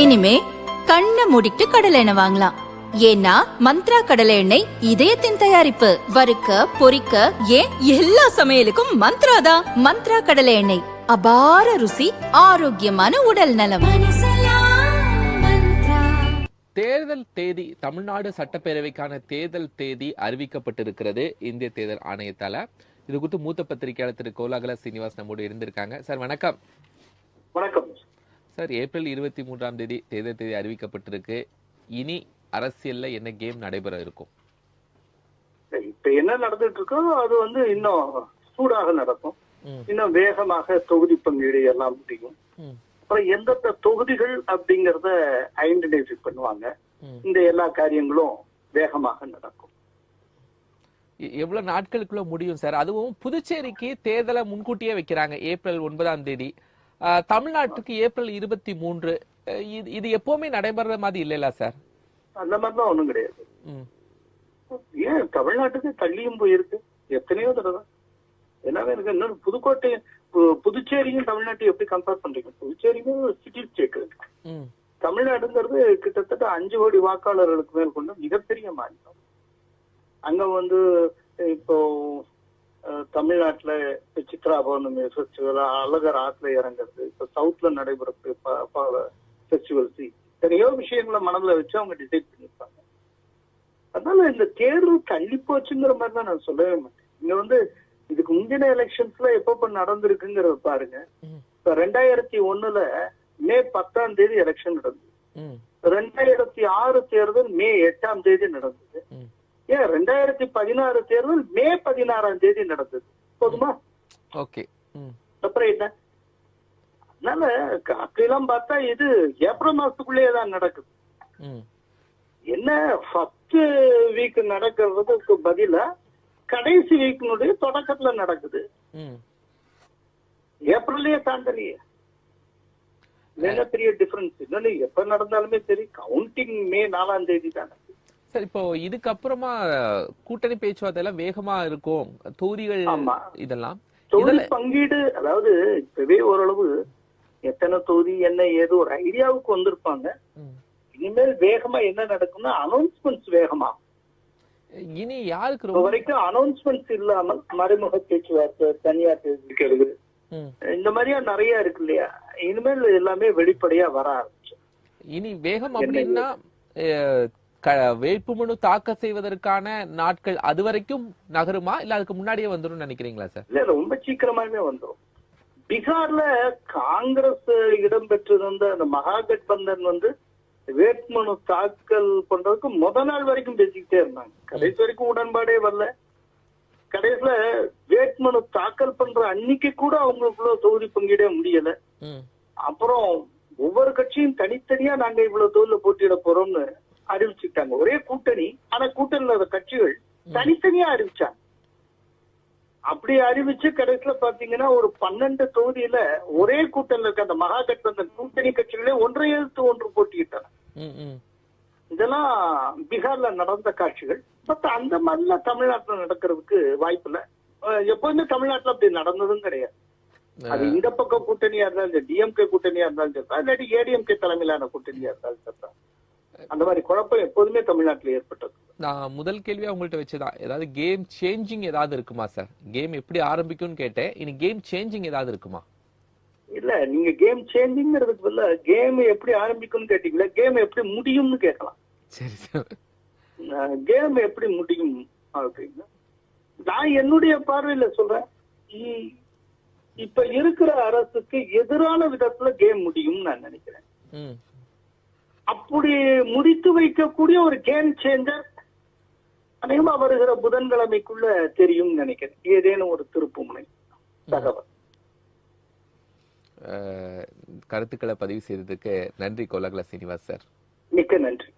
இனிமே கண்ணை மூடிட்டு கடலை எண்ணெய் வாங்கலாம். ஏன்னா மந்த்ரா கடலை எண்ணெய் இதயத்தின் தயாரிப்பு. வறுக்க பொரிக்க ஏன் எல்லா சமையலுக்கும் மந்த்ரா தான். மந்த்ரா கடலை எண்ணெய், அபார ருசி, ஆரோக்கியமான உடல் நலம். தேர்தல் தேதி, தமிழ்நாடு சட்டப்பேரவைக்கான தேர்தல் தேதி அறிவிக்கப்பட்டிருக்கிறது இந்திய தேர்தல் ஆணையத்தால. இது குறித்து மூத்த பத்திரிகையாளர் திரு கோலாகல சீனிவாஸ் நம்மோடு இருந்திருக்காங்க. சார் வணக்கம். வணக்கம் சார், ஏப்ரல் 23 தேர்தல் தேதி அறிவிக்கப்பட்டிருக்கு. இனி அரசியல்ல என்ன கேம் நடைபெற இருக்கும்? இப்ப என்ன நடந்துட்டு இருக்கோ அது இன்னும் சூடாக நடக்கும். இன்னும் வேகமாக தொகுதி பங்கீடு எல்லாம் முடியும். அப்புறம் எந்தெந்த தொகுதிகள் அப்படிங்கறத ஐடென்டிஃபை பண்ணுவாங்க. இந்த எல்லா காரியங்களும் வேகமாக நடக்கும். எவ்வளவு நாட்களுக்குள்ள முடியும் சார்? அதுவும் புதுச்சேரிக்கு தேர்தலை முன்கூட்டியே வைக்கிறாங்க ஏப்ரல் 9 தமிழ்நாட்டுக்கு ஏப்ரல் 23. இது எப்பவுமே நடைபெற மாதிரி இல்லையா சார்? அந்த மாதிரிலாம் ஒண்ணும் கிடையாது. ஏன் தமிழ்நாட்டுக்கு தள்ளியும் போயிருக்கு எத்தனையோ தடவை. எல்லாமே இருக்கு. இன்னொரு புதுக்கோட்டை, புதுச்சேரியும் தமிழ்நாட்டையும் எப்படி கம்பேர் பண்றீங்க? புதுச்சேரியும் சிட்டி ஸ்டேட். தமிழ்நாடுங்கிறது கிட்டத்தட்ட 5 கோடி வாக்காளர்களுக்கு மேல் கொண்ட மிகப்பெரிய மாநிலம். அங்க இப்போ தமிழ்நாட்டுல சித்ரா பௌர்ணமி ஃபெஸ்டிவல், அழகர் ஆத்துல இறங்குறது, இப்ப சவுத்ல நடைபெறது ஃபெஸ்டிவல்ஸ், எத்தனையோ விஷயங்களை மனதில் வச்சு அவங்க டிசைட் பண்ணிருப்பாங்க. அதனால இந்த தேர்வு தள்ளி போச்சுங்கிற மாதிரி தான் நான் சொல்லவே மாட்டேன். இங்க இதுக்கு முந்தின எலெக்ஷன்ஸ்ல எப்ப நடந்திருக்குங்கிறத பாருங்க. இப்ப 2001 மே 10 எலெக்ஷன் நடந்தது. 2006 தேர்தல் மே 8 நடந்தது. ஏன் 2016 தேர்தல் மே 16 நடந்தது. போதுமா? ஓகே. அப்புறம் என்ன? அதனால அப்படிலாம் பார்த்தா இது ஏப்ரல் மாசத்துக்குள்ளேயே தான் நடக்குது. என்ன ஃபர்ஸ்ட் வீக் நடக்கிறதுக்கு பதிலா கடைசி வீக்கினுடைய தொடக்கத்துல நடக்குது. ஏப்ரல்லையே தாண்டலையே. என்ன பெரிய டிஃபரன்ஸ்? இன்னொன்னு எப்ப நடந்தாலுமே சரி, கவுண்டிங் மே 4 தானே. சார், இப்போ இதுக்கப்புறமா கூட்டணி பேச்சுவார்த்தை எல்லாம் வேகமா இருக்கும். தொகுதிகள் இதெல்லாம் தொகுதி பங்கீடு, அதாவது இப்பவே ஓரளவு எத்தனை தொகுதி என்ன ஏதோ ஒரு ஐடியாவுக்கு வந்திருப்பாங்க. இனிமேல் வேகமா என்ன நடக்கும்னா அனௌன்ஸ்மெண்ட்ஸ் வேகமா. இனி யாருக்கு வரைக்கும் அனௌன்ஸ்மெண்ட்ஸ் இல்லாமல் மறைமுக பேச்சுவார்த்தை, தனியார் தெரிவிக்கிறது, இந்த மாதிரியா நிறைய இருக்கு இல்லையா? இனிமேல் எல்லாமே வெளிப்படையா வர ஆரம்பிச்சு. இனி வேகம் அப்படின்னா வேட்புமனு தாக்கல் செய்வதற்கான நாட்கள் அது வரைக்கும் நகருமா, இல்ல அதுக்கு முன்னாடியே வந்துடும் நினைக்கிறீங்களா சார்? இல்ல, ரொம்ப சீக்கிரமாவே வந்துடும். பீகார்ல காங்கிரஸ் இடம்பெற்றிருந்த அந்த மகாகட்பந்தன் வேட்புமனு தாக்கல் பண்றதுக்கு முத நாள் வரைக்கும் பேசிக்கிட்டே இருந்தாங்க. கடைசி வரைக்கும் உடன்பாடே வரல. கடைசியில வேட்புமனு தாக்கல் பண்ற அன்னைக்கு கூட அவங்களுக்குள்ள தொகுதி பங்கீடே முடியல. அப்புறம் ஒவ்வொரு கட்சியும் தனித்தனியா நாங்க இவ்வளவு தொகுதியில போட்டியிட போறோம்னு அறிவிச்சுட்டாங்க. ஒரே கூட்டணி, ஆனா கூட்டணியில கட்சிகள் தனித்தனியா அறிவிச்சாங்க. அப்படி அறிவிச்சு கடைசியில பாத்தீங்கன்னா ஒரு 12 தொகுதியில ஒரே கூட்டணியில இருக்க அந்த மகாகட்பந்தன் கூட்டணி கட்சிகளே ஒன்றை எதிர்த்து ஒன்று போட்டியிட்டன. இதெல்லாம் பீகார்ல நடந்த காட்சிகள். பட் அந்த மாதிரிலாம் தமிழ்நாட்டுல நடக்கிறதுக்கு வாய்ப்பு இல்ல. எப்பவுமே தமிழ்நாட்டுல அப்படி நடந்ததும் கிடையாது. அது இந்த பக்கம் கூட்டணியா இருந்தாலும், டிஎம்கே கூட்டணியா இருந்தாலும் சரி, இல்லாட்டி ஏடிஎம்கே தலைமையிலான கூட்டணியா இருந்தாலும் சரி, அந்த மாதிரி குழப்பம் எப்போதுமே தமிழ்நாட்டில் ஏற்பட்டது. நான் முதல் கேள்வியா உங்கள்கிட்ட வச்சுதான், ஏதாவது கேம் சேஞ்சிங் ஏதாவது இருக்குமா சார்? கேம் எப்படி ஆரம்பிக்கும்னு கேட்டேன். இனி கேம் சேஞ்சிங் ஏதாவது இருக்குமா? இல்ல, நீங்க கேம் சேஞ்சிங்கிறதுக்கு பதிலா கேம் எப்படி ஆரம்பிக்கும்னு கேட்டீங்களா, கேம் எப்படி முடியும்னு கேட்கலாம். சரி சார், கேம் எப்படி முடியும் அப்படின்னா நான் என்னுடைய பார்வையில சொல்றேன். இப்ப இருக்கிற அரசுக்கு எதிரான விதத்துல கேம் முடியும் நான் நினைக்கிறேன். அப்படி முடித்து வைக்கக்கூடிய ஒரு கேம் சேஞ்சர் அநேகமா வருகிற புதன்கிழமைக்குள்ள தெரியும் நினைக்கிறேன். ஏதேனும் ஒரு திருப்புமுனை தகவல். கருத்துக்களை பதிவு செய்ததுக்கு நன்றி கோலாகல சீனிவாஸ் சார். மிக்க நன்றி.